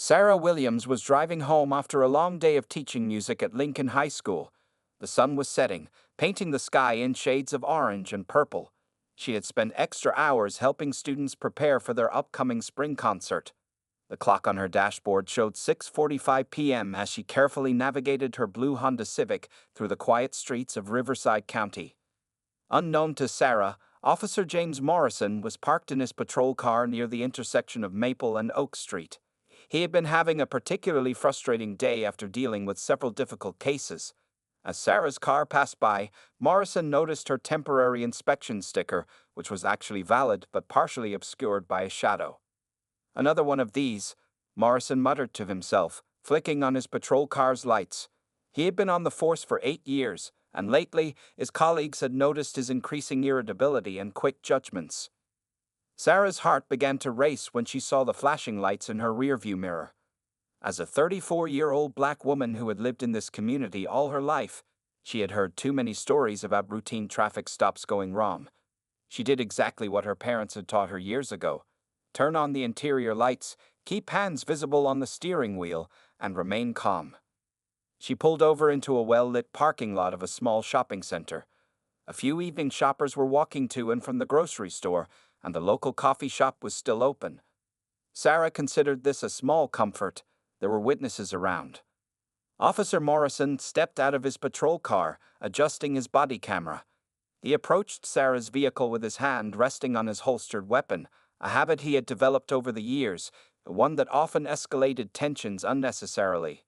Sarah Williams was driving home after a long day of teaching music at Lincoln High School. The sun was setting, painting the sky in shades of orange and purple. She had spent extra hours helping students prepare for their upcoming spring concert. The clock on her dashboard showed 6:45 p.m. as she carefully navigated her blue Honda Civic through the quiet streets of Riverside County. Unknown to Sarah, Officer James Morrison was parked in his patrol car near the intersection of Maple and Oak Street. He had been having a particularly frustrating day after dealing with several difficult cases. As Sarah's car passed by, Morrison noticed her temporary inspection sticker, which was actually valid but partially obscured by a shadow. "Another one of these," Morrison muttered to himself, flicking on his patrol car's lights. He had been on the force for 8 years, and lately his colleagues had noticed his increasing irritability and quick judgments. Sarah's heart began to race when she saw the flashing lights in her rearview mirror. As a 34-year-old black woman who had lived in this community all her life, she had heard too many stories about routine traffic stops going wrong. She did exactly what her parents had taught her years ago: turn on the interior lights, keep hands visible on the steering wheel, and remain calm. She pulled over into a well-lit parking lot of a small shopping center. A few evening shoppers were walking to and from the grocery store, and the local coffee shop was still open. Sarah considered this a small comfort. There were witnesses around. Officer Morrison stepped out of his patrol car, adjusting his body camera. He approached Sarah's vehicle with his hand resting on his holstered weapon, a habit he had developed over the years, one that often escalated tensions unnecessarily.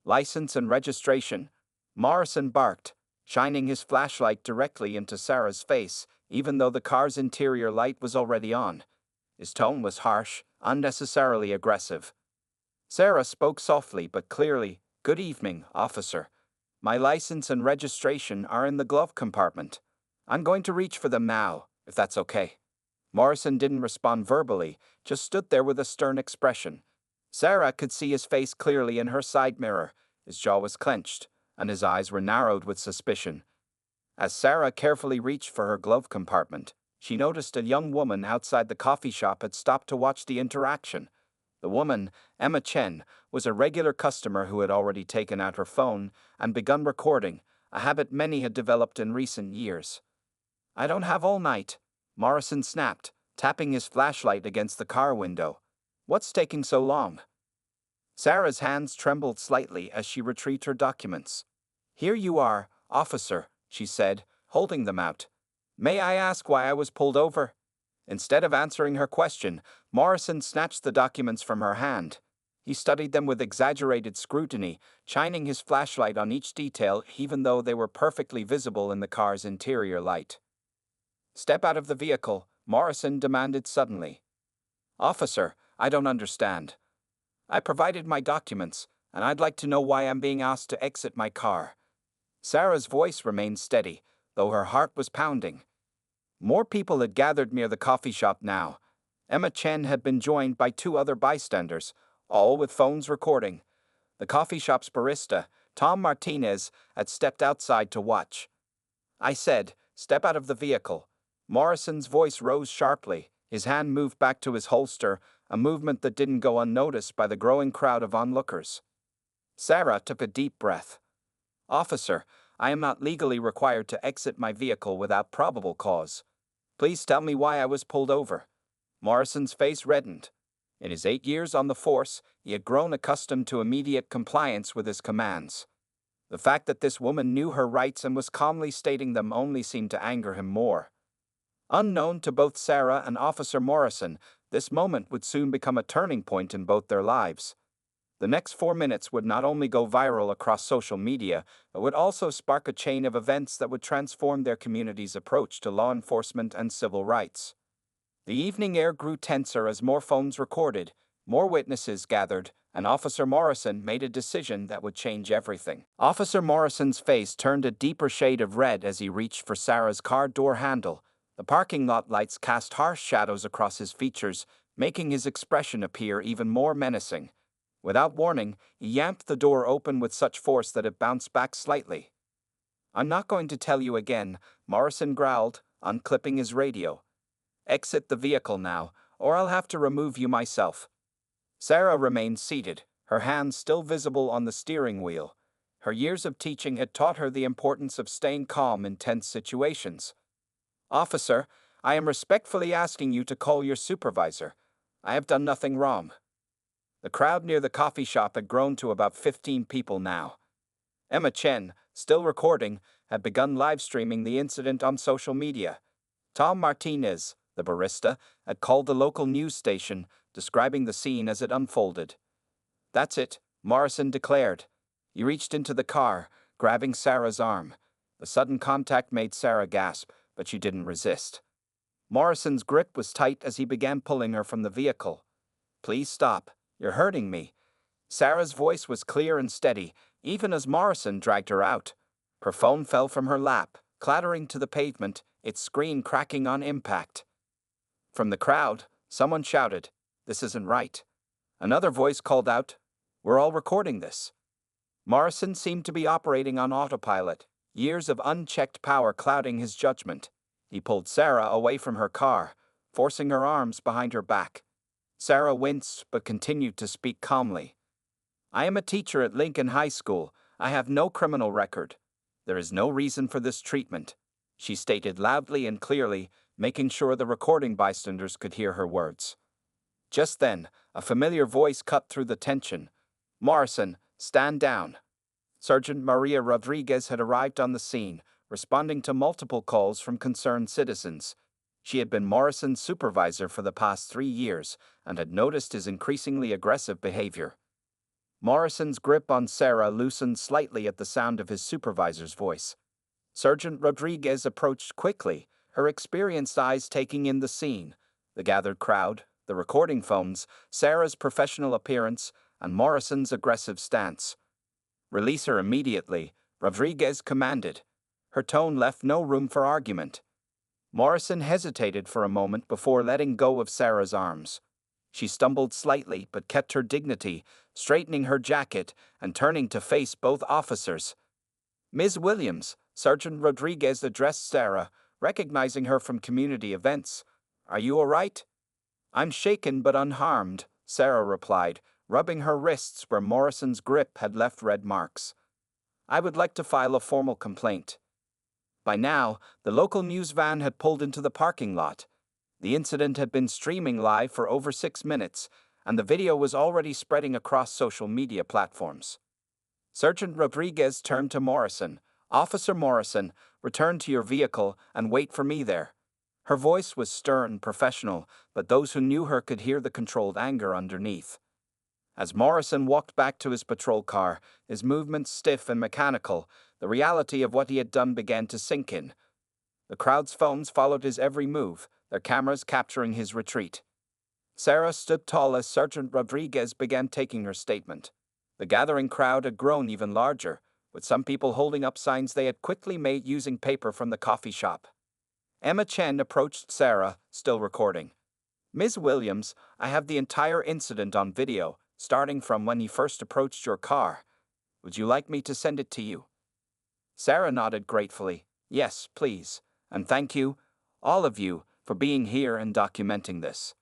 "License and registration," Morrison barked, shining his flashlight directly into Sarah's face, even though the car's interior light was already on. His tone was harsh, unnecessarily aggressive. Sarah spoke softly but clearly. "Good evening, officer. My license and registration are in the glove compartment. I'm going to reach for them now, if that's okay." Morrison didn't respond verbally, just stood there with a stern expression. Sarah could see his face clearly in her side mirror. His jaw was clenched, and his eyes were narrowed with suspicion. As Sarah carefully reached for her glove compartment, she noticed a young woman outside the coffee shop had stopped to watch the interaction. The woman, Emma Chen, was a regular customer who had already taken out her phone and begun recording, a habit many had developed in recent years. "I don't have all night," Morrison snapped, tapping his flashlight against the car window. "What's taking so long?" Sarah's hands trembled slightly as she retrieved her documents. "Here you are, officer," she said, holding them out. "May I ask why I was pulled over?" Instead of answering her question, Morrison snatched the documents from her hand. He studied them with exaggerated scrutiny, shining his flashlight on each detail even though they were perfectly visible in the car's interior light. "Step out of the vehicle," Morrison demanded suddenly. "Officer, I don't understand. I provided my documents, and I'd like to know why I'm being asked to exit my car." Sarah's voice remained steady, though her heart was pounding. More people had gathered near the coffee shop now. Emma Chen had been joined by 2 other bystanders, all with phones recording. The coffee shop's barista, Tom Martinez, had stepped outside to watch. "I said, step out of the vehicle." Morrison's voice rose sharply. His hand moved back to his holster, a movement that didn't go unnoticed by the growing crowd of onlookers. Sarah took a deep breath. "Officer, I am not legally required to exit my vehicle without probable cause. Please tell me why I was pulled over." Morrison's face reddened. In his 8 years on the force, he had grown accustomed to immediate compliance with his commands. The fact that this woman knew her rights and was calmly stating them only seemed to anger him more. Unknown to both Sarah and Officer Morrison, this moment would soon become a turning point in both their lives. The next 4 minutes would not only go viral across social media, but would also spark a chain of events that would transform their community's approach to law enforcement and civil rights. The evening air grew tenser as more phones recorded, more witnesses gathered, and Officer Morrison made a decision that would change everything. Officer Morrison's face turned a deeper shade of red as he reached for Sarah's car door handle. The parking lot lights cast harsh shadows across his features, making his expression appear even more menacing. Without warning, he yanked the door open with such force that it bounced back slightly. "I'm not going to tell you again," Morrison growled, unclipping his radio. "Exit the vehicle now, or I'll have to remove you myself." Sarah remained seated, her hands still visible on the steering wheel. Her years of teaching had taught her the importance of staying calm in tense situations. "Officer, I am respectfully asking you to call your supervisor. I have done nothing wrong." The crowd near the coffee shop had grown to about 15 people now. Emma Chen, still recording, had begun live streaming the incident on social media. Tom Martinez, the barista, had called the local news station, describing the scene as it unfolded. "That's it," Morrison declared. He reached into the car, grabbing Sarah's arm. The sudden contact made Sarah gasp, but she didn't resist. Morrison's grip was tight as he began pulling her from the vehicle. "Please stop. You're hurting me." Sarah's voice was clear and steady, even as Morrison dragged her out. Her phone fell from her lap, clattering to the pavement, its screen cracking on impact. From the crowd, someone shouted, "This isn't right." Another voice called out, "We're all recording this." Morrison seemed to be operating on autopilot, years of unchecked power clouding his judgment. He pulled Sarah away from her car, forcing her arms behind her back. Sarah winced but continued to speak calmly. "I am a teacher at Lincoln High School. I have no criminal record. There is no reason for this treatment," she stated loudly and clearly, making sure the recording bystanders could hear her words. Just then, a familiar voice cut through the tension. "Morrison, stand down." Sergeant Maria Rodriguez had arrived on the scene, responding to multiple calls from concerned citizens. She had been Morrison's supervisor for the past 3 years and had noticed his increasingly aggressive behavior. Morrison's grip on Sarah loosened slightly at the sound of his supervisor's voice. Sergeant Rodriguez approached quickly, her experienced eyes taking in the scene, the gathered crowd, the recording phones, Sarah's professional appearance, and Morrison's aggressive stance. "Release her immediately," Rodriguez commanded. Her tone left no room for argument. Morrison hesitated for a moment before letting go of Sarah's arms. She stumbled slightly but kept her dignity, straightening her jacket and turning to face both officers. "Ms. Williams," Sergeant Rodriguez addressed Sarah, recognizing her from community events. "Are you all right?" "I'm shaken but unharmed," Sarah replied, rubbing her wrists where Morrison's grip had left red marks. "I would like to file a formal complaint." By now, the local news van had pulled into the parking lot. The incident had been streaming live for over 6 minutes, and the video was already spreading across social media platforms. Sergeant Rodriguez turned to Morrison. "Officer Morrison, return to your vehicle and wait for me there." Her voice was stern and professional, but those who knew her could hear the controlled anger underneath. As Morrison walked back to his patrol car, his movements stiff and mechanical, the reality of what he had done began to sink in. The crowd's phones followed his every move, their cameras capturing his retreat. Sarah stood tall as Sergeant Rodriguez began taking her statement. The gathering crowd had grown even larger, with some people holding up signs they had quickly made using paper from the coffee shop. Emma Chen approached Sarah, still recording. "Ms. Williams, I have the entire incident on video, starting from when he first approached your car. Would you like me to send it to you?" Sarah nodded gratefully. "Yes, please. And thank you, all of you, for being here and documenting this."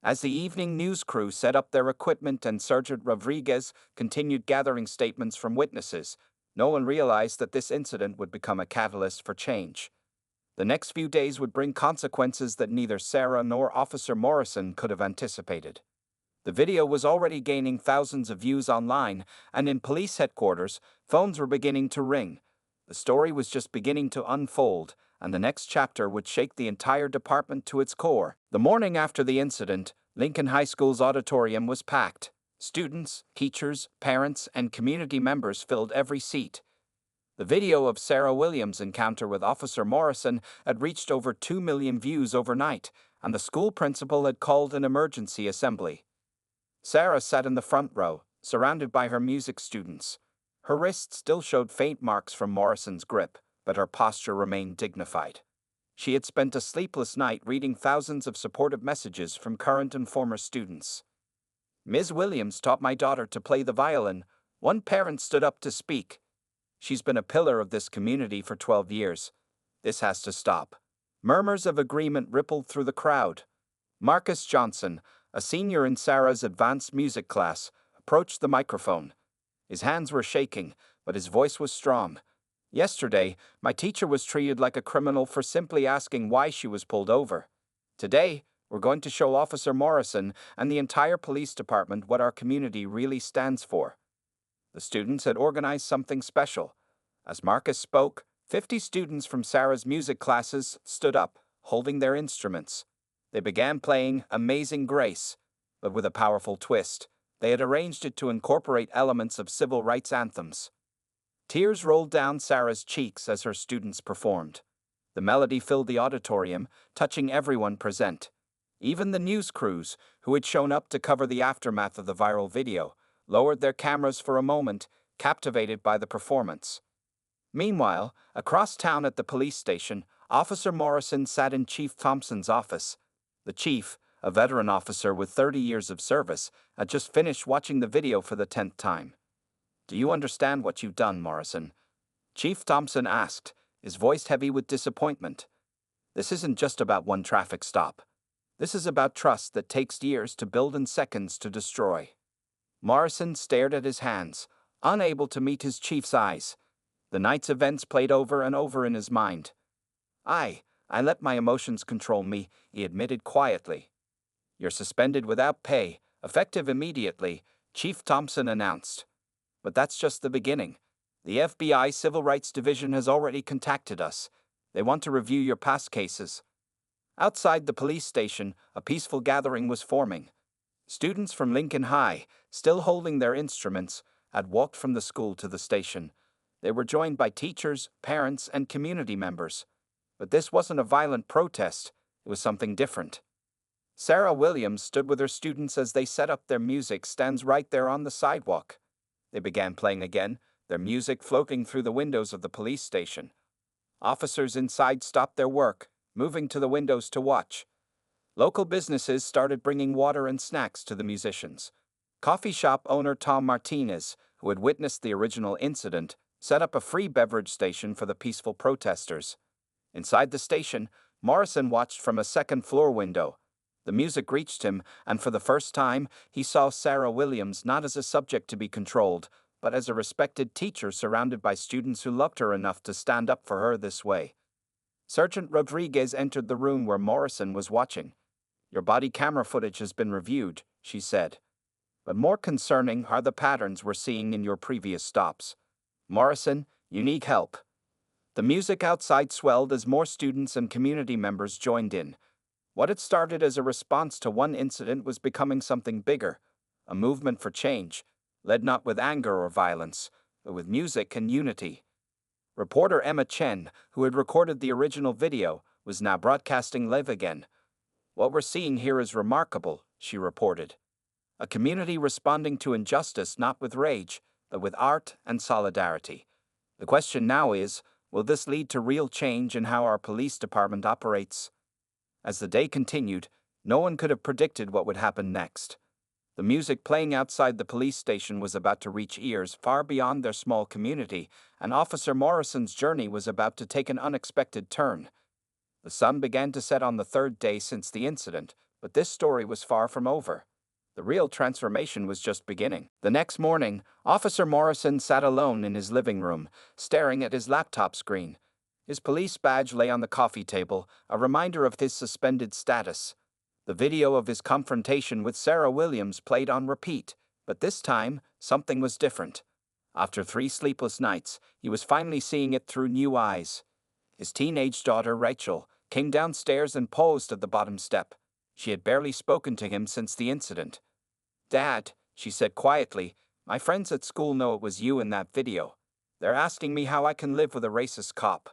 As the evening news crew set up their equipment and Sergeant Rodriguez continued gathering statements from witnesses, no one realized that this incident would become a catalyst for change. The next few days would bring consequences that neither Sarah nor Officer Morrison could have anticipated. The video was already gaining thousands of views online, and in police headquarters, phones were beginning to ring. The story was just beginning to unfold, and the next chapter would shake the entire department to its core. The morning after the incident, Lincoln High School's auditorium was packed. Students, teachers, parents, and community members filled every seat. The video of Sarah Williams' encounter with Officer Morrison had reached over 2 million views overnight, and the school principal had called an emergency assembly. Sarah sat in the front row, surrounded by her music students. Her wrists still showed faint marks from Morrison's grip, but her posture remained dignified. She had spent a sleepless night reading thousands of supportive messages from current and former students. "Ms. Williams taught my daughter to play the violin." One parent stood up to speak. "She's been a pillar of this community for 12 years. This has to stop." Murmurs of agreement rippled through the crowd. Marcus Johnson, A senior in Sarah's advanced music class approached the microphone. His hands were shaking, but his voice was strong. Yesterday, my teacher was treated like a criminal for simply asking why she was pulled over. Today, we're going to show Officer Morrison and the entire police department what our community really stands for. The students had organized something special. As Marcus spoke, 50 students from Sarah's music classes stood up, holding their instruments. They began playing Amazing Grace, but with a powerful twist. They had arranged it to incorporate elements of civil rights anthems. Tears rolled down Sarah's cheeks as her students performed. The melody filled the auditorium, touching everyone present. Even the news crews, who had shown up to cover the aftermath of the viral video, lowered their cameras for a moment, captivated by the performance. Meanwhile, across town at the police station, Officer Morrison sat in Chief Thompson's office. The chief, a veteran officer with 30 years of service, had just finished watching the video for the 10th time. "Do you understand what you've done, Morrison?" Chief Thompson asked, his voice heavy with disappointment. "This isn't just about one traffic stop. This is about trust that takes years to build and seconds to destroy." Morrison stared at his hands, unable to meet his chief's eyes. The night's events played over and over in his mind. I let my emotions control me," he admitted quietly. "You're suspended without pay, effective immediately," Chief Thompson announced. "But that's just the beginning. The FBI Civil Rights Division has already contacted us. They want to review your past cases." Outside the police station, a peaceful gathering was forming. Students from Lincoln High, still holding their instruments, had walked from the school to the station. They were joined by teachers, parents, and community members. But this wasn't a violent protest, it was something different. Sarah Williams stood with her students as they set up their music stands right there on the sidewalk. They began playing again, their music floating through the windows of the police station. Officers inside stopped their work, moving to the windows to watch. Local businesses started bringing water and snacks to the musicians. Coffee shop owner Tom Martinez, who had witnessed the original incident, set up a free beverage station for the peaceful protesters. Inside the station, Morrison watched from a second-floor window. The music reached him, and for the first time, he saw Sarah Williams not as a subject to be controlled, but as a respected teacher surrounded by students who loved her enough to stand up for her this way. Sergeant Rodriguez entered the room where Morrison was watching. "Your body camera footage has been reviewed," she said. "But more concerning are the patterns we're seeing in your previous stops. Morrison, you need help." The music outside swelled as more students and community members joined in. What had started as a response to one incident was becoming something bigger, a movement for change, led not with anger or violence, but with music and unity. Reporter Emma Chen, who had recorded the original video, was now broadcasting live again. "What we're seeing here is remarkable," she reported. "A community responding to injustice not with rage, but with art and solidarity. The question now is, will this lead to real change in how our police department operates?" As the day continued, no one could have predicted what would happen next. The music playing outside the police station was about to reach ears far beyond their small community, and Officer Morrison's journey was about to take an unexpected turn. The sun began to set on the third day since the incident, but this story was far from over. The real transformation was just beginning. The next morning, Officer Morrison sat alone in his living room, staring at his laptop screen. His police badge lay on the coffee table, a reminder of his suspended status. The video of his confrontation with Sarah Williams played on repeat, but this time, something was different. After 3 sleepless nights, he was finally seeing it through new eyes. His teenage daughter, Rachel, came downstairs and paused at the bottom step. She had barely spoken to him since the incident. "Dad," she said quietly, "my friends at school know it was you in that video. They're asking me how I can live with a racist cop."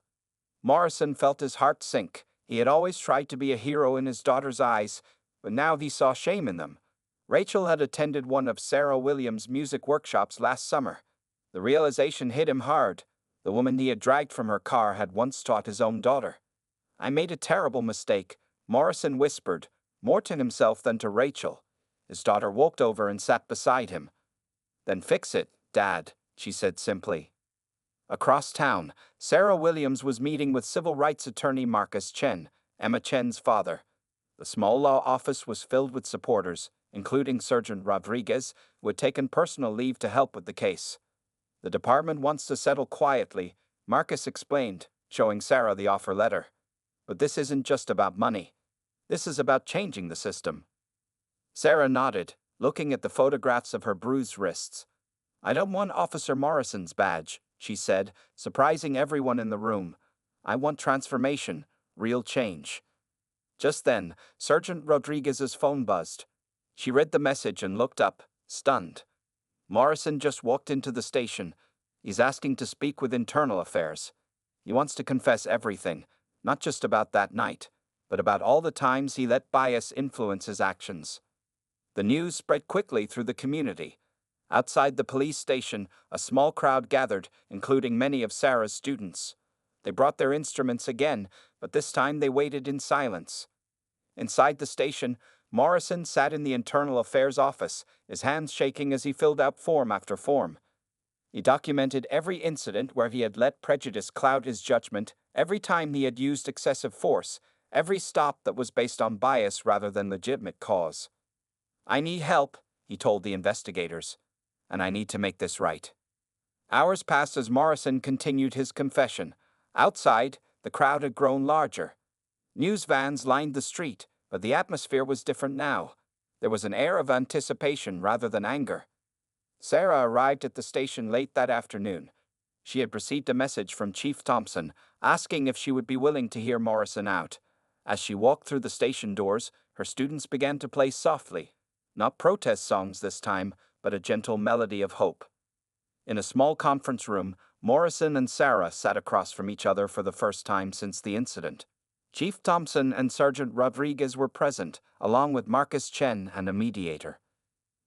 Morrison felt his heart sink. He had always tried to be a hero in his daughter's eyes, but now he saw shame in them. Rachel had attended one of Sarah Williams' music workshops last summer. The realization hit him hard. The woman he had dragged from her car had once taught his own daughter. "I made a terrible mistake," Morrison whispered, more to himself than to Rachel. His daughter walked over and sat beside him. "Then fix it, Dad," she said simply. Across town, Sarah Williams was meeting with civil rights attorney Marcus Chen, Emma Chen's father. The small law office was filled with supporters, including Sergeant Rodriguez, who had taken personal leave to help with the case. The department wants to settle quietly, Marcus explained, showing Sarah the offer letter. But this isn't just about money. This is about changing the system. Sarah nodded, looking at the photographs of her bruised wrists. I don't want Officer Morrison's badge, she said, surprising everyone in the room. I want transformation, real change. Just then, Sergeant Rodriguez's phone buzzed. She read the message and looked up, stunned. Morrison just walked into the station. He's asking to speak with Internal Affairs. He wants to confess everything, not just about that night, but about all the times he let bias influence his actions. The news spread quickly through the community. Outside the police station, a small crowd gathered, including many of Sarah's students. They brought their instruments again, but this time they waited in silence. Inside the station, Morrison sat in the Internal Affairs office, his hands shaking as he filled out form after form. He documented every incident where he had let prejudice cloud his judgment, every time he had used excessive force, every stop that was based on bias rather than legitimate cause. I need help, he told the investigators, and I need to make this right. Hours passed as Morrison continued his confession. Outside, the crowd had grown larger. News vans lined the street, but the atmosphere was different now. There was an air of anticipation rather than anger. Sarah arrived at the station late that afternoon. She had received a message from Chief Thompson, asking if she would be willing to hear Morrison out. As she walked through the station doors, her students began to play softly. Not protest songs this time, but a gentle melody of hope. In a small conference room, Morrison and Sarah sat across from each other for the first time since the incident. Chief Thompson and Sergeant Rodriguez were present, along with Marcus Chen and a mediator.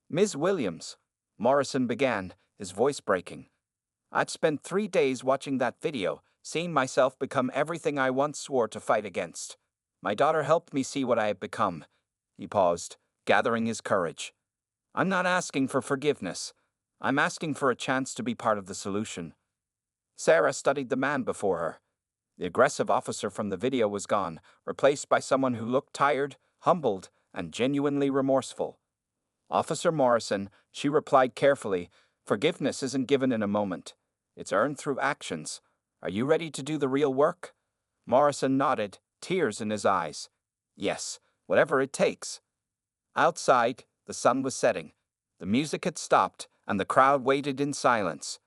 Ms. Williams, Morrison began, his voice breaking. I've spent 3 days watching that video, seeing myself become everything I once swore to fight against. My daughter helped me see what I had become. He paused, gathering his courage. I'm not asking for forgiveness. I'm asking for a chance to be part of the solution. Sarah studied the man before her. The aggressive officer from the video was gone, replaced by someone who looked tired, humbled, and genuinely remorseful. Officer Morrison, she replied carefully, forgiveness isn't given in a moment. It's earned through actions. Are you ready to do the real work? Morrison nodded, tears in his eyes. Yes, whatever it takes. Outside, the sun was setting. The music had stopped, and the crowd waited in silence.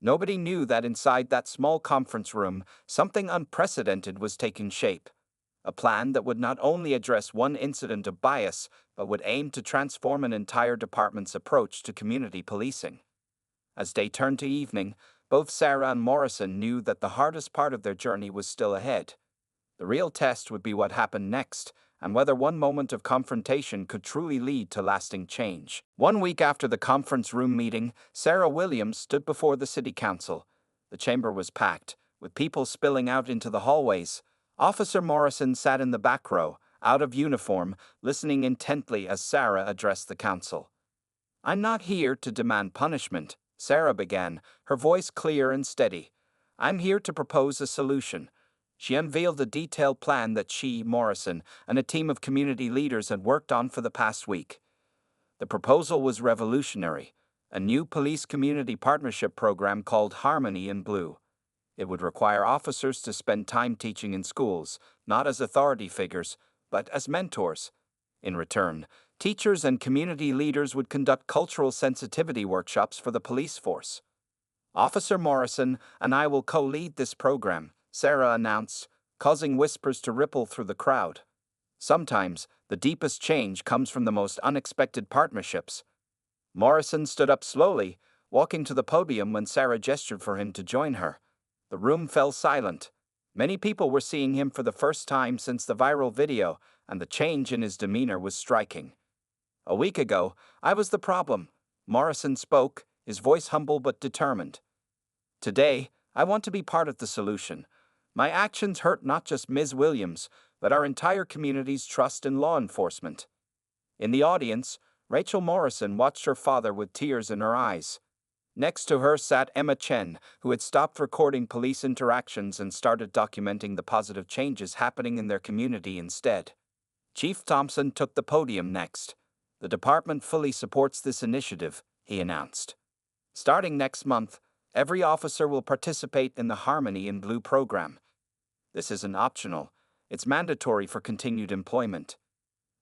Nobody knew that inside that small conference room, something unprecedented was taking shape. A plan that would not only address one incident of bias, but would aim to transform an entire department's approach to community policing. As day turned to evening, both Sarah and Morrison knew that the hardest part of their journey was still ahead. The real test would be what happened next, and whether one moment of confrontation could truly lead to lasting change. 1 week after the conference room meeting, Sarah Williams stood before the city council. The chamber was packed, with people spilling out into the hallways. Officer Morrison sat in the back row, out of uniform, listening intently as Sarah addressed the council. I'm not here to demand punishment, Sarah began, her voice clear and steady. I'm here to propose a solution. She unveiled a detailed plan that she, Morrison, and a team of community leaders had worked on for the past week. The proposal was revolutionary, a new police community partnership program called Harmony in Blue. It would require officers to spend time teaching in schools, not as authority figures, but as mentors. In return, teachers and community leaders would conduct cultural sensitivity workshops for the police force. Officer Morrison and I will co-lead this program, Sarah announced, causing whispers to ripple through the crowd. Sometimes, the deepest change comes from the most unexpected partnerships. Morrison stood up slowly, walking to the podium when Sarah gestured for him to join her. The room fell silent. Many people were seeing him for the first time since the viral video, and the change in his demeanor was striking. A week ago, I was the problem, Morrison spoke, his voice humble but determined. Today, I want to be part of the solution. My actions hurt not just Ms. Williams, but our entire community's trust in law enforcement. In the audience, Rachel Morrison watched her father with tears in her eyes. Next to her sat Emma Chen, who had stopped recording police interactions and started documenting the positive changes happening in their community instead. Chief Thompson took the podium next. The department fully supports this initiative, he announced. Starting next month, every officer will participate in the Harmony in Blue program. This isn't optional, it's mandatory for continued employment.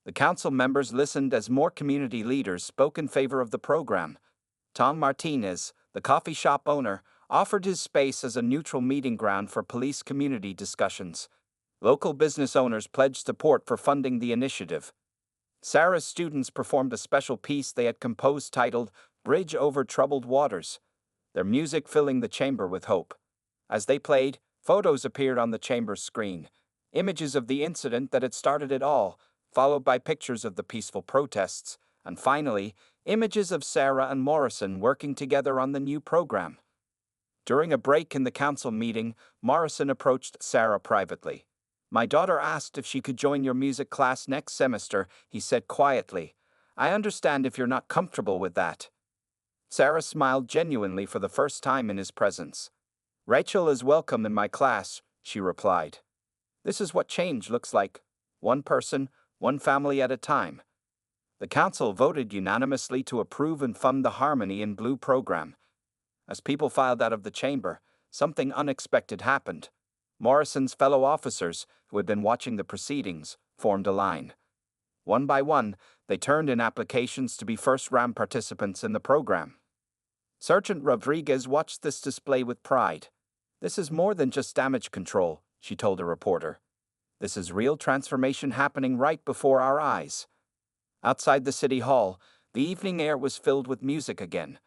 The council members listened as more community leaders spoke in favor of the program. Tom Martinez, the coffee shop owner, offered his space as a neutral meeting ground for police community discussions. Local business owners pledged support for funding the initiative. Sarah's students performed a special piece they had composed titled Bridge Over Troubled Waters, their music filling the chamber with hope. As they played, photos appeared on the chamber's screen, images of the incident that had started it all, followed by pictures of the peaceful protests, and finally, images of Sarah and Morrison working together on the new program. During a break in the council meeting, Morrison approached Sarah privately. "My daughter asked if she could join your music class next semester," he said quietly. "I understand if you're not comfortable with that." Sarah smiled genuinely for the first time in his presence. "Rachel is welcome in my class," she replied. "This is what change looks like. One person, one family at a time." The council voted unanimously to approve and fund the Harmony in Blue program. As people filed out of the chamber, something unexpected happened. Morrison's fellow officers, who had been watching the proceedings, formed a line. One by one, they turned in applications to be first-round participants in the program. Sergeant Rodriguez watched this display with pride. "This is more than just damage control," she told a reporter. "This is real transformation happening right before our eyes." Outside the city hall, the evening air was filled with music again.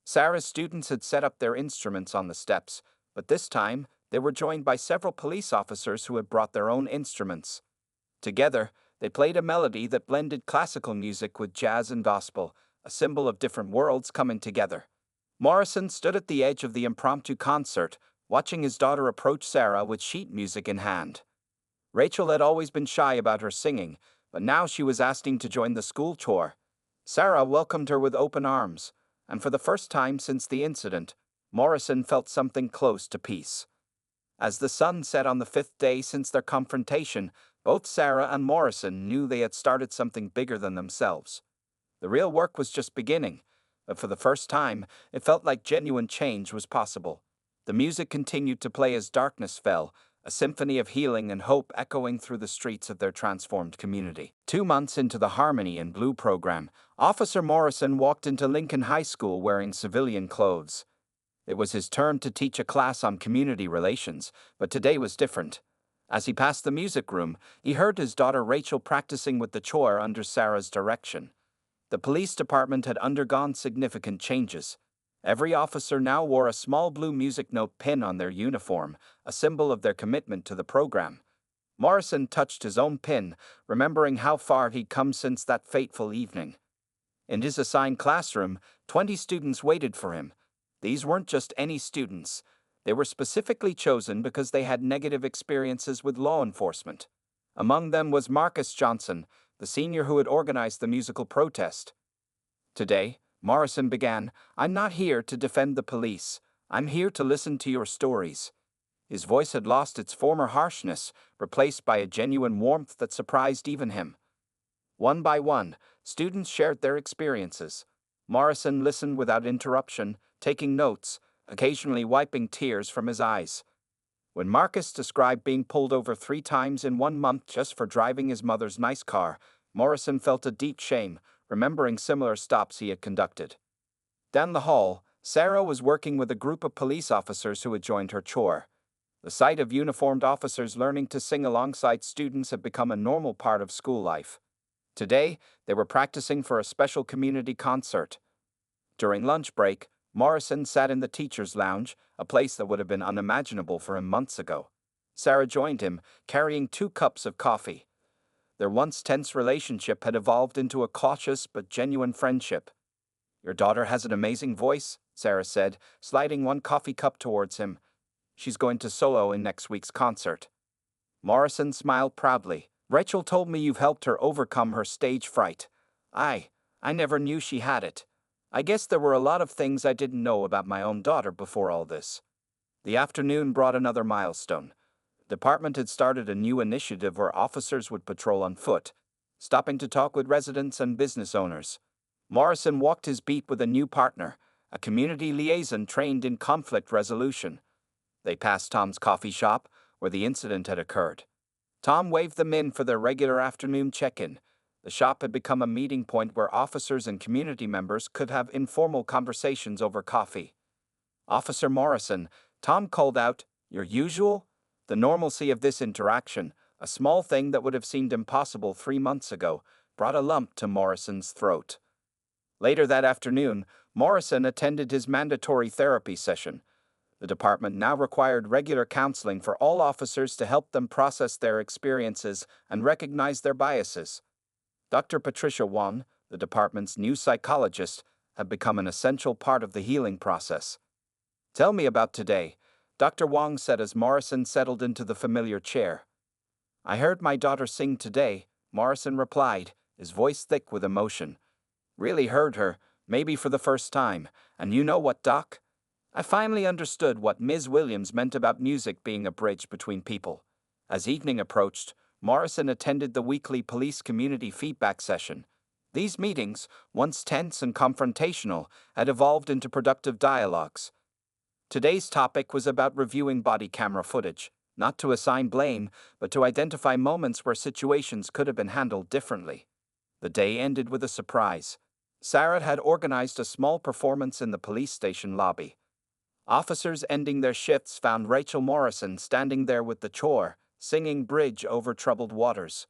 Sarah's students had set up their instruments on the steps, but this time they were joined by several police officers who had brought their own instruments. Together, they played a melody that blended classical music with jazz and gospel, a symbol of different worlds coming together. Morrison stood at the edge of the impromptu concert, watching his daughter approach Sarah with sheet music in hand. Rachel had always been shy about her singing, but now she was asking to join the school choir. Sarah welcomed her with open arms, and for the first time since the incident, Morrison felt something close to peace. As the sun set on the 5th day since their confrontation, both Sarah and Morrison knew they had started something bigger than themselves. The real work was just beginning, but for the first time, it felt like genuine change was possible. The music continued to play as darkness fell, a symphony of healing and hope echoing through the streets of their transformed community. 2 months into the Harmony in Blue program, Officer Morrison walked into Lincoln High School wearing civilian clothes. It was his turn to teach a class on community relations, but today was different. As he passed the music room, he heard his daughter Rachel practicing with the choir under Sarah's direction. The police department had undergone significant changes. Every officer now wore a small blue music note pin on their uniform, a symbol of their commitment to the program. Morrison touched his own pin, remembering how far he'd come since that fateful evening. In his assigned classroom, 20 students waited for him. These weren't just any students. They were specifically chosen because they had negative experiences with law enforcement. Among them was Marcus Johnson, the senior who had organized the musical protest. "Today," Morrison began, "I'm not here to defend the police. I'm here to listen to your stories." His voice had lost its former harshness, replaced by a genuine warmth that surprised even him. One by one, students shared their experiences. Morrison listened without interruption, taking notes, occasionally wiping tears from his eyes. When Marcus described being pulled over 3 times in 1 month just for driving his mother's nice car, Morrison felt a deep shame, remembering similar stops he had conducted. Down the hall, Sarah was working with a group of police officers who had joined her chore. The sight of uniformed officers learning to sing alongside students had become a normal part of school life. Today, they were practicing for a special community concert. During lunch break, Morrison sat in the teacher's lounge, a place that would have been unimaginable for him months ago. Sarah joined him, carrying 2 cups of coffee. Their once tense relationship had evolved into a cautious but genuine friendship. "Your daughter has an amazing voice," Sarah said, sliding 1 coffee cup towards him. "She's going to solo in next week's concert." Morrison smiled proudly. "Rachel told me you've helped her overcome her stage fright. I never knew she had it. I guess there were a lot of things I didn't know about my own daughter before all this." The afternoon brought another milestone. Department had started a new initiative where officers would patrol on foot, stopping to talk with residents and business owners. Morrison walked his beat with a new partner, a community liaison trained in conflict resolution. They passed Tom's coffee shop, where the incident had occurred. Tom waved them in for their regular afternoon check-in. The shop had become a meeting point where officers and community members could have informal conversations over coffee. "Officer Morrison," Tom called out, "your usual?" The normalcy of this interaction, a small thing that would have seemed impossible 3 months ago, brought a lump to Morrison's throat. Later that afternoon, Morrison attended his mandatory therapy session. The department now required regular counseling for all officers to help them process their experiences and recognize their biases. Dr. Patricia Wan, the department's new psychologist, had become an essential part of the healing process. "Tell me about today," Dr. Wong said as Morrison settled into the familiar chair. "I heard my daughter sing today," Morrison replied, his voice thick with emotion. "Really heard her, maybe for the first time, and you know what, Doc? I finally understood what Ms. Williams meant about music being a bridge between people." As evening approached, Morrison attended the weekly police community feedback session. These meetings, once tense and confrontational, had evolved into productive dialogues. Today's topic was about reviewing body camera footage, not to assign blame, but to identify moments where situations could have been handled differently. The day ended with a surprise. Sarah had organized a small performance in the police station lobby. Officers ending their shifts found Rachel Morrison standing there with the chore, singing "Bridge Over Troubled Waters."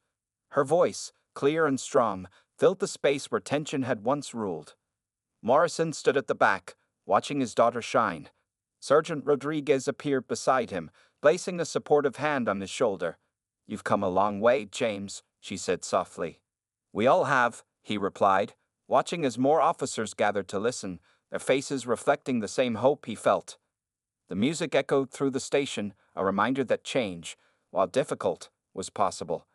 Her voice, clear and strong, filled the space where tension had once ruled. Morrison stood at the back, watching his daughter shine. Sergeant Rodriguez appeared beside him, placing a supportive hand on his shoulder. "You've come a long way, James," she said softly. "We all have," he replied, watching as more officers gathered to listen, their faces reflecting the same hope he felt. The music echoed through the station, a reminder that change, while difficult, was possible.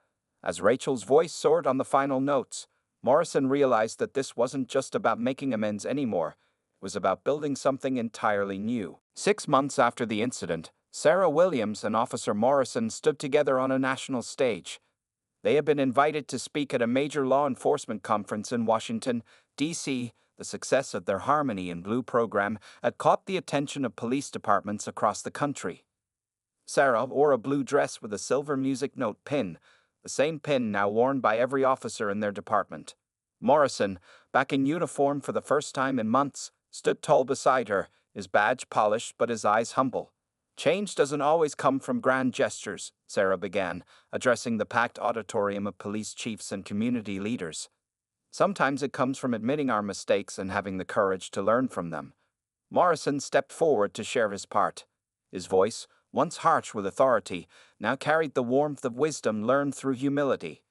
As Rachel's voice soared on the final notes, Morrison realized that this wasn't just about making amends anymore. It was about building something entirely new. 6 months after the incident, Sarah Williams and Officer Morrison stood together on a national stage. They had been invited to speak at a major law enforcement conference in Washington, D.C. The success of their Harmony in Blue program had caught the attention of police departments across the country. Sarah wore a blue dress with a silver music note pin, the same pin now worn by every officer in their department. Morrison, back in uniform for the first time in months, stood tall beside her, his badge polished but his eyes humble. "Change doesn't always come from grand gestures," Sarah began, addressing the packed auditorium of police chiefs and community leaders. "Sometimes it comes from admitting our mistakes and having the courage to learn from them." Morrison stepped forward to share his part. His voice, once harsh with authority, now carried the warmth of wisdom learned through humility.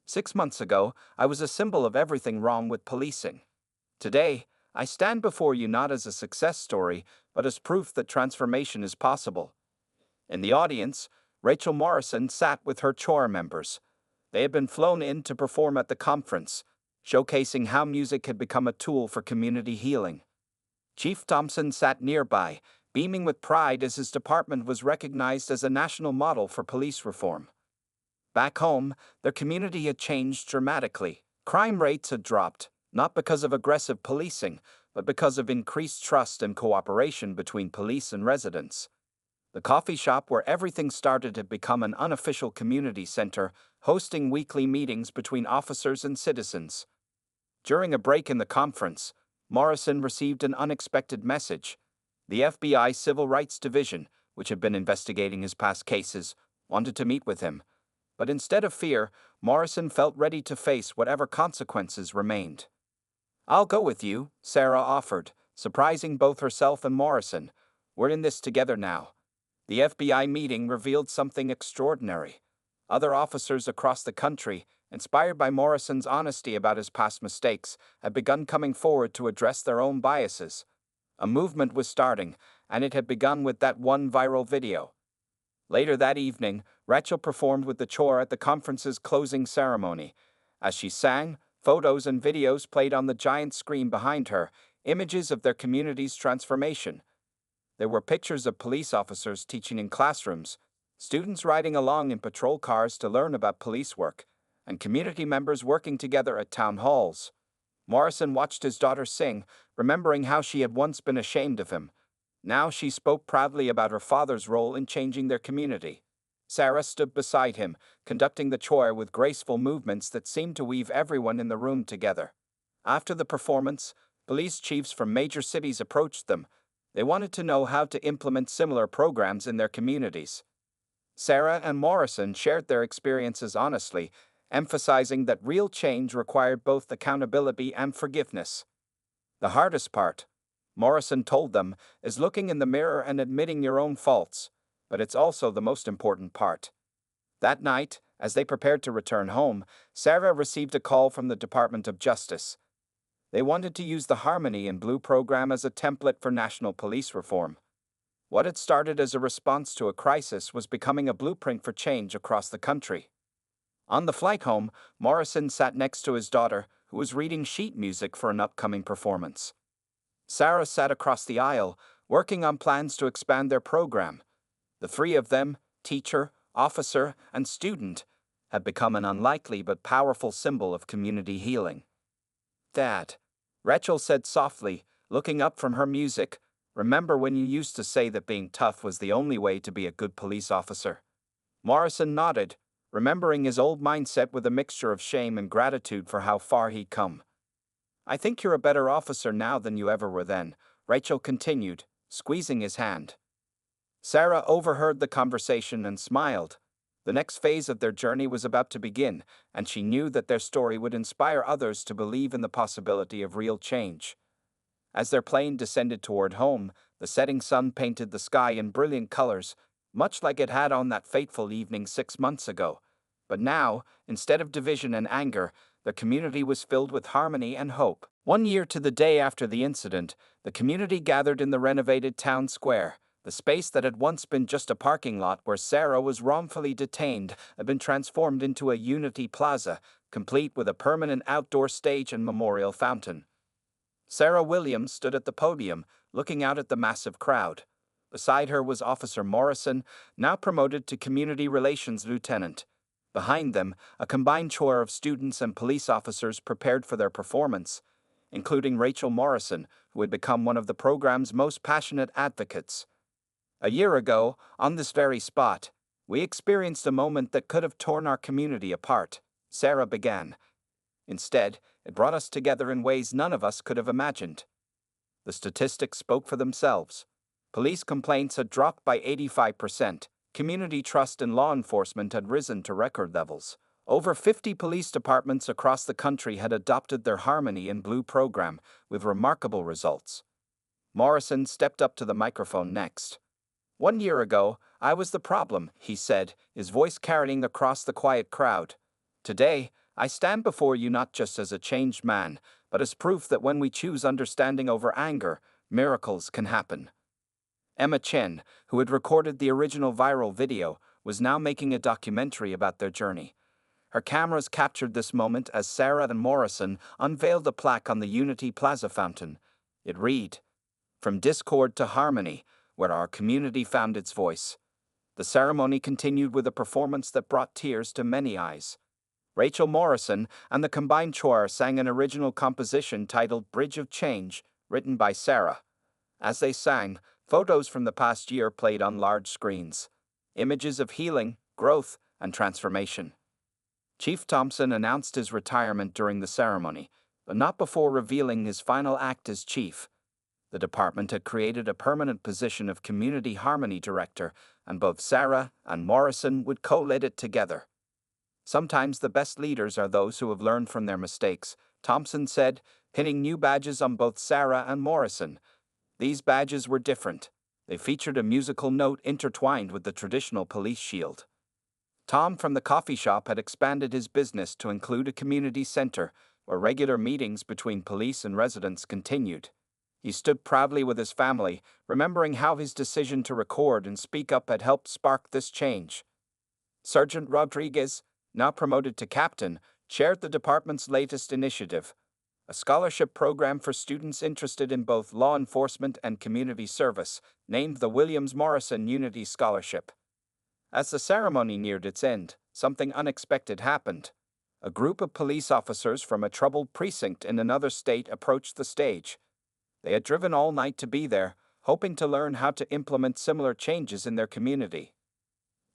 6 months ago, I was a symbol of everything wrong with policing. Today, I stand before you not as a success story, but as proof that transformation is possible." In the audience, Rachel Morrison sat with her chore members. They had been flown in to perform at the conference, showcasing how music had become a tool for community healing. Chief Thompson sat nearby, beaming with pride as his department was recognized as a national model for police reform. Back home, their community had changed dramatically. Crime rates had dropped, not because of aggressive policing, but because of increased trust and cooperation between police and residents. The coffee shop where everything started had become an unofficial community center, hosting weekly meetings between officers and citizens. During a break in the conference, Morrison received an unexpected message. The FBI Civil Rights Division, which had been investigating his past cases, wanted to meet with him. But instead of fear, Morrison felt ready to face whatever consequences remained. "I'll go with you," Sarah offered, surprising both herself and Morrison. "We're in this together now." The FBI meeting revealed something extraordinary. Other officers across the country, inspired by Morrison's honesty about his past mistakes, had begun coming forward to address their own biases. A movement was starting, and it had begun with that one viral video. Later that evening, Rachel performed with the chore at the conference's closing ceremony. As she sang, photos and videos played on the giant screen behind her, images of their community's transformation. There were pictures of police officers teaching in classrooms, students riding along in patrol cars to learn about police work, and community members working together at town halls. Morrison watched his daughter sing, remembering how she had once been ashamed of him. Now she spoke proudly about her father's role in changing their community. Sarah stood beside him, conducting the choir with graceful movements that seemed to weave everyone in the room together. After the performance, police chiefs from major cities approached them. They wanted to know how to implement similar programs in their communities. Sarah and Morrison shared their experiences honestly, emphasizing that real change required both accountability and forgiveness. The hardest part, Morrison told them, is looking in the mirror and admitting your own faults, but it's also the most important part. That night, as they prepared to return home, Sarah received a call from the Department of Justice. They wanted to use the Harmony in Blue program as a template for national police reform. What had started as a response to a crisis was becoming a blueprint for change across the country. On the flight home, Morrison sat next to his daughter, who was reading sheet music for an upcoming performance. Sarah sat across the aisle, working on plans to expand their program. The three of them, teacher, officer, and student, had become an unlikely but powerful symbol of community healing. "Dad," Rachel said softly, looking up from her music, "remember when you used to say that being tough was the only way to be a good police officer?" Morrison nodded, remembering his old mindset with a mixture of shame and gratitude for how far he'd come. "I think you're a better officer now than you ever were then," Rachel continued, squeezing his hand. Sarah overheard the conversation and smiled. The next phase of their journey was about to begin, and she knew that their story would inspire others to believe in the possibility of real change. As their plane descended toward home, the setting sun painted the sky in brilliant colors, much like it had on that fateful evening 6 months ago. But now, instead of division and anger, the community was filled with harmony and hope. 1 year to the day after the incident, the community gathered in the renovated town square. The space that had once been just a parking lot where Sarah was wrongfully detained had been transformed into a Unity Plaza, complete with a permanent outdoor stage and memorial fountain. Sarah Williams stood at the podium, looking out at the massive crowd. Beside her was Officer Morrison, now promoted to Community Relations Lieutenant. Behind them, a combined choir of students and police officers prepared for their performance, including Rachel Morrison, who had become one of the program's most passionate advocates. "A year ago, on this very spot, we experienced a moment that could have torn our community apart," Sarah began. "Instead, it brought us together in ways none of us could have imagined." The statistics spoke for themselves. Police complaints had dropped by 85%. Community trust in law enforcement had risen to record levels. Over 50 police departments across the country had adopted their Harmony in Blue program, with remarkable results. Morrison stepped up to the microphone next. "1 year ago, I was the problem," he said, his voice carrying across the quiet crowd. "Today, I stand before you not just as a changed man, but as proof that when we choose understanding over anger, miracles can happen." Emma Chen, who had recorded the original viral video, was now making a documentary about their journey. Her cameras captured this moment as Sarah and Morrison unveiled a plaque on the Unity Plaza fountain. It read, "From Discord to Harmony, where our community found its voice." The ceremony continued with a performance that brought tears to many eyes. Rachel Morrison and the combined choir sang an original composition titled Bridge of Change, written by Sarah. As they sang, photos from the past year played on large screens. Images of healing, growth, and transformation. Chief Thompson announced his retirement during the ceremony, but not before revealing his final act as chief. The department had created a permanent position of Community Harmony Director, and both Sarah and Morrison would co-lead it together. "Sometimes the best leaders are those who have learned from their mistakes," Thompson said, pinning new badges on both Sarah and Morrison. These badges were different. They featured a musical note intertwined with the traditional police shield. Tom from the coffee shop had expanded his business to include a community center, where regular meetings between police and residents continued. He stood proudly with his family, remembering how his decision to record and speak up had helped spark this change. Sergeant Rodriguez, now promoted to captain, chaired the department's latest initiative, a scholarship program for students interested in both law enforcement and community service, named the Williams Morrison Unity Scholarship. As the ceremony neared its end, something unexpected happened. A group of police officers from a troubled precinct in another state approached the stage. They had driven all night to be there, hoping to learn how to implement similar changes in their community.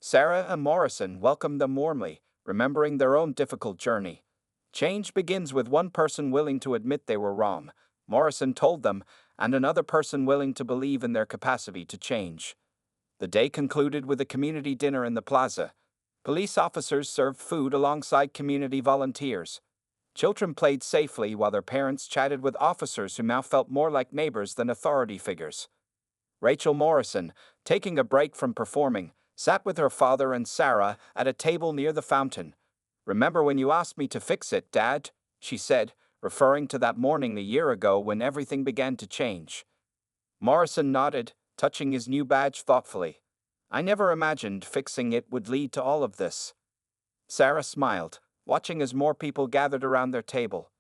Sarah and Morrison welcomed them warmly, remembering their own difficult journey. Change begins with one person willing to admit they were wrong, Morrison told them, and another person willing to believe in their capacity to change. The day concluded with a community dinner in the plaza. Police officers served food alongside community volunteers. Children played safely while their parents chatted with officers who now felt more like neighbors than authority figures. Rachel Morrison, taking a break from performing, sat with her father and Sarah at a table near the fountain. "Remember when you asked me to fix it, Dad?" she said, referring to that morning a year ago when everything began to change. Morrison nodded, touching his new badge thoughtfully. "I never imagined fixing it would lead to all of this." Sarah smiled, watching as more people gathered around their table.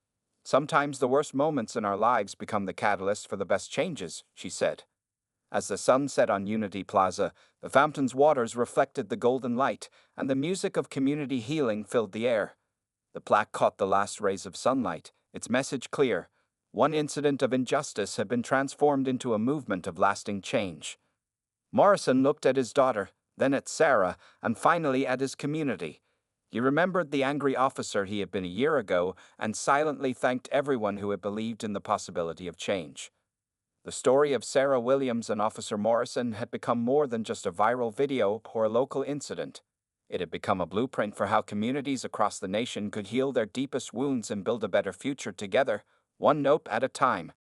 "Sometimes the worst moments in our lives become the catalyst for the best changes," she said. As the sun set on Unity Plaza, the fountain's waters reflected the golden light, and the music of community healing filled the air. The plaque caught the last rays of sunlight, its message clear. One incident of injustice had been transformed into a movement of lasting change. Morrison looked at his daughter, then at Sarah, and finally at his community. He remembered the angry officer he had been a year ago and silently thanked everyone who had believed in the possibility of change. The story of Sarah Williams and Officer Morrison had become more than just a viral video or a local incident. It had become a blueprint for how communities across the nation could heal their deepest wounds and build a better future together, one note at a time.